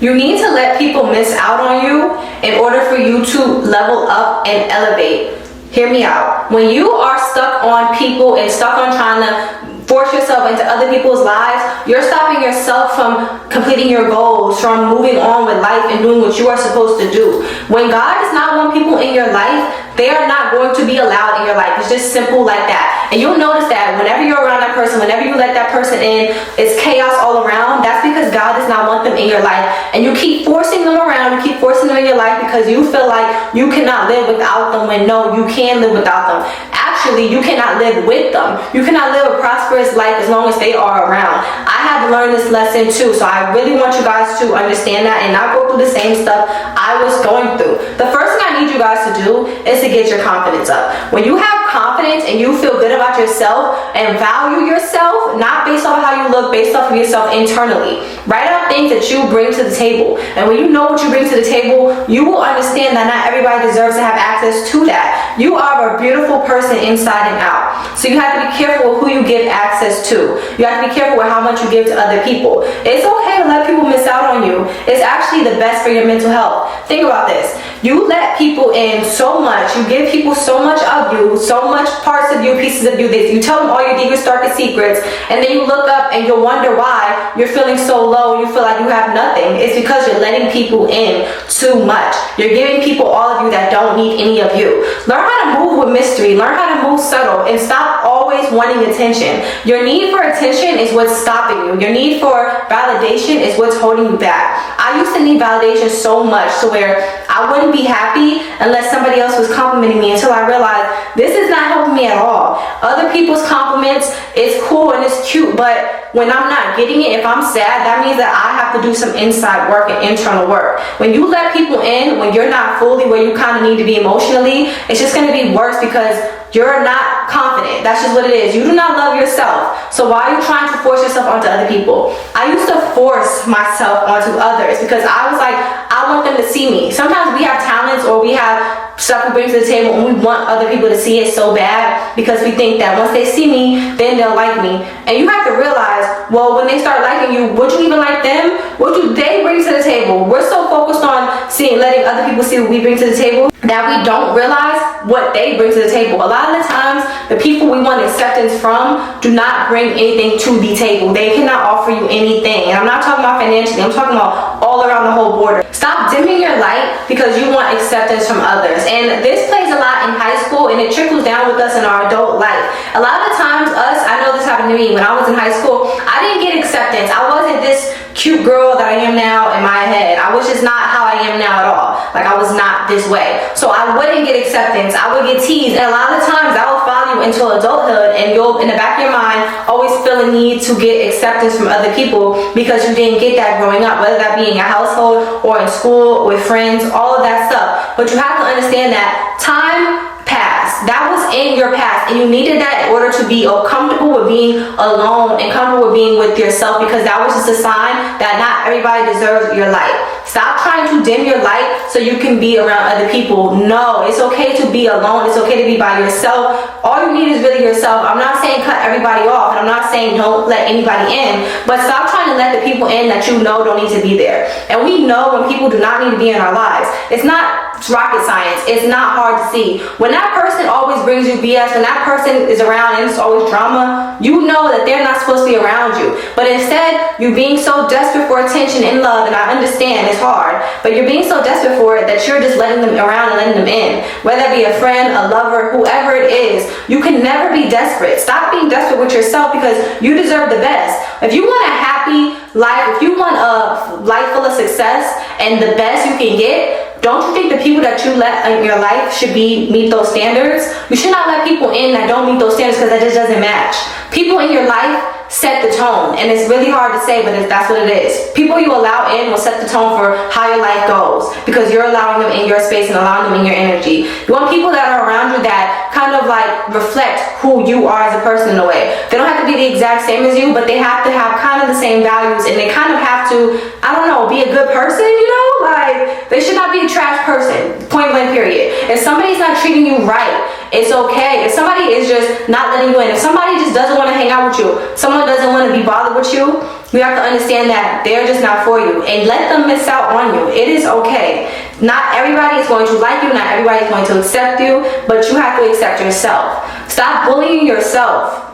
You need to let people miss out on you in order for you to level up and elevate. Hear me out. When you are stuck on people and stuck on trying to force yourself into other people's lives, you're stopping yourself from completing your goals, from moving on with life and doing what you are supposed to do. When God does not want people in your life, they are not going to be allowed in your life. It's just simple like that. And you'll notice that whenever you're around that person, whenever you let that person in, it's chaos all around. That's because God does not want them in your life. And you keep forcing them around, you keep forcing them in your life because you feel like you cannot live without them, when no, you can live without them. Actually, you cannot live with them. You cannot live a prosperous life as long as they are around. I had to learn this lesson too, so I really want you guys to understand that and not go through the same stuff I was going through. The first thing I need you guys to do is to get your confidence up. When you have confidence and you feel good about yourself and value yourself, not based off how you look, based off of yourself internally. Write out things that you bring to the table. And when you know what you bring to the table, you will understand that not everybody deserves to have access to that. You are a beautiful person inside and out. So you have to be careful with who you give access to. You have to be careful with how much you give to other people. It's okay to let people miss out on you. It's actually the best for your mental health. Think about this. You let people in so much. You give people so much of you, so much parts of you, pieces of you. You tell them all your deepest, darkest secrets, and then you look up and you'll wonder why you're feeling so low. You feel like you have nothing. It's because you're letting people in too much. You're giving people all of you that don't need any of you. Learn how to move with mystery. Learn how to move subtle and stop always wanting attention. Your need for attention is what's stopping you. Your need for validation is what's holding you back. I used to need validation so much to where I wouldn't be happy unless somebody else was complimenting me, until I realized this is not helping me at all. Other people's compliments, it's cool and it's cute, but when I'm not getting it, if I'm sad, that means that I have to do some inside work and internal work. When you let people in, when you're not fully where you kind of need to be emotionally, it's just going to be worse because you're not confident. That's just what it is. You do not love yourself. So why are you trying to force yourself onto other people? I used to force myself onto others because I was like, I want them to see me. Sometimes we have talents or we have stuff we bring to the table and we want other people to see it so bad because we think that once they see me, then they'll like me. And you have to realize, well, when they start liking you, would you even like them? What do they bring to the table? We're so focused on letting other people see what we bring to the table that we don't realize what they bring to the table. A lot of the times, the people we want acceptance from do not bring anything to the table. They cannot offer you anything. And I'm not talking about financially, I'm talking about all around the whole border. Stop dimming your light because you want acceptance from others. And this plays a lot in high school and it trickles down with us in our adult life. A lot of the times I know this happened to me when I was in high school, I didn't get acceptance. I wasn't this cute girl that I am now in my head. I was just not how I am now at all. Like I was not this way. So I wouldn't get acceptance. I would get teased. And a lot of the times that will follow you into adulthood and you'll, in the back of your mind, always feel a need to get acceptance from other people because you didn't get that growing up, whether that be in your household or in school, with friends, all of that stuff. But you have to understand that time passed. That was in your past and you needed that in order to be comfortable with being alone and comfortable with being with yourself, because that was just a sign that not everybody deserves your light. Stop trying to dim your light so you can be around other people. No, it's okay to be alone. It's okay to be by yourself. All you need is really yourself. I'm not saying cut everybody off, and I'm not saying don't let anybody in, but stop trying to let the people in that you know don't need to be there. And we know when people do not need to be in our lives. It's not rocket science. It's not hard to see. When that person always brings you BS, when that person is around and it's always drama, you know that they're not supposed to be around you. But instead, you being so desperate for attention and love, and I understand it's hard, but you're being so desperate for it that you're just letting them around and letting them in. Whether it be a friend, a lover, whoever it is, you can never be desperate. Stop being desperate with yourself because you deserve the best. If you want a happy life, if you want a life full of success and the best you can get, don't you think the people that you let in your life should meet those standards? You should not let people in that don't meet those standards because that just doesn't match. People in your life set the tone, and it's really hard to say, but that's what it is. People you allow in will set the tone for how your life goes because you're allowing them in your space and allowing them in your energy. You want people that are around you that kind of like reflect who you are as a person in a way. They don't have to be the exact same as you, but they have to have kind of the same values, and they kind of have to, I don't know, be a good person, you know? Like, they should not be a trash person, point blank period. If somebody's not treating you right, it's okay. If somebody is just not letting you in, if somebody just doesn't want to hang out with you, someone doesn't want to be bothered with you, You have to understand that they're just not for you, and let them miss out on you. It is okay. Not everybody is going to like you, not everybody is going to accept you, but you have to accept yourself. Stop bullying yourself.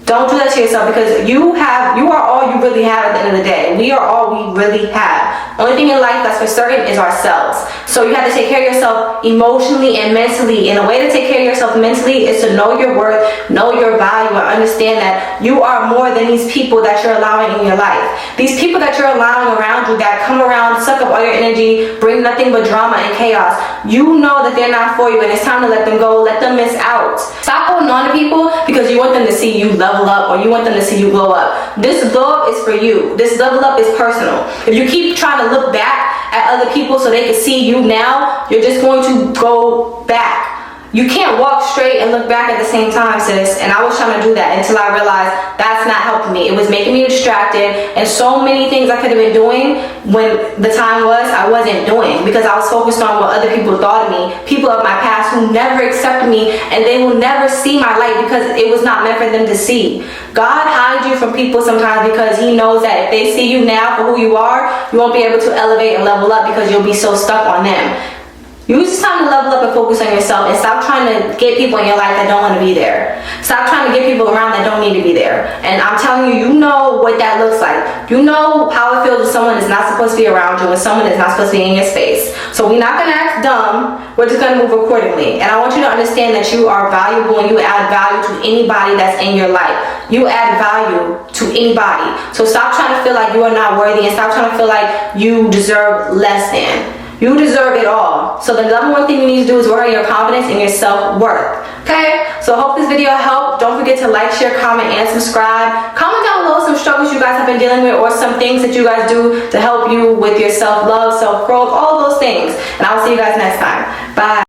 Don't do that to yourself, because you are all you really have at the end of the day. We are all we really have. Only thing in life that's for certain is ourselves. So you have to take care of yourself emotionally and mentally. And the way to take care of yourself mentally is to know your worth, know your value, and understand that you are more than these people that you're allowing in your life. These people that you're allowing around you that come around, suck up all your energy, bring nothing but drama and chaos. You know that they're not for you, and it's time to let them go. Let them miss out. Stop holding on to people because you want them to see you level up, or you want them to see you glow up. This glow up is for you. This level up is personal. If you keep trying to look back at other people so they can see you now, you're just going to go back. You can't walk straight and look back at the same time, sis. And I was trying to do that until I realized that's not helping me. It was making me distracted, and so many things I could have been doing when the time was, I wasn't doing, because I was focused on what other people thought of me. People of my past who never accepted me, and they will never see my light because it was not meant for them to see. God hides you from people sometimes because he knows that if they see you now for who you are, you won't be able to elevate and level up because you'll be so stuck on them. Use this time to level up and focus on yourself, and stop trying to get people in your life that don't want to be there. Stop trying to get people around that don't need to be there. And I'm telling you, you know what that looks like. You know how it feels when someone is not supposed to be around you, when someone is not supposed to be in your space. So we're not going to act dumb. We're just going to move accordingly. And I want you to understand that you are valuable, and you add value to anybody that's in your life. You add value to anybody. So stop trying to feel like you are not worthy, and stop trying to feel like you deserve less than. You deserve it all. So the number one thing you need to do is work on your confidence and your self-worth. Okay? So I hope this video helped. Don't forget to like, share, comment, and subscribe. Comment down below some struggles you guys have been dealing with, or some things that you guys do to help you with your self-love, self-growth, all those things. And I will see you guys next time. Bye.